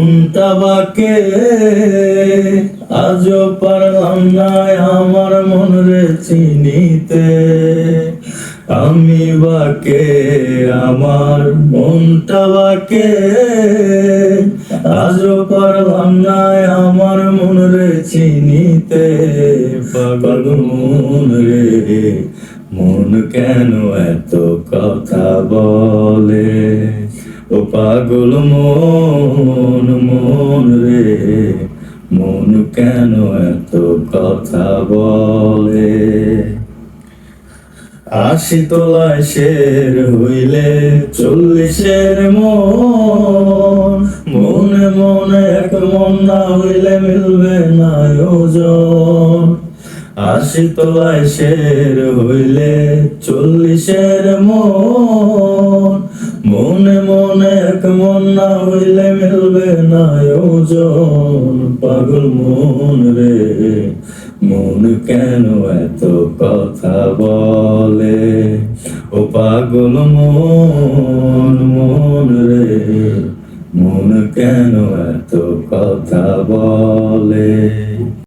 মনটা বাকে আজও পারলাম না আমার মন রে চিনিতে। আমি বাকে আমার মনটা বাকে আজও পারলাম না আমার মন রে চিনিতে। পাগল মন রে মন কেন এত কথা বলে? ও পাগল মন মন রে মন কেন এত কথা বলে? ৮০ তলায় শের হইলে ৪০-এর মন, মনে মনে এক মন না হইলে মিলবে না ওজন। ৮০ তলায় শের হইলে ৪০-এর মন, মনে মনে এক মন না হইলে মিলবে না ওজন। পাগল মন রে মন কেন এত কথা বলে? ও পাগল মন মন রে মন কেন এত কথা বলে?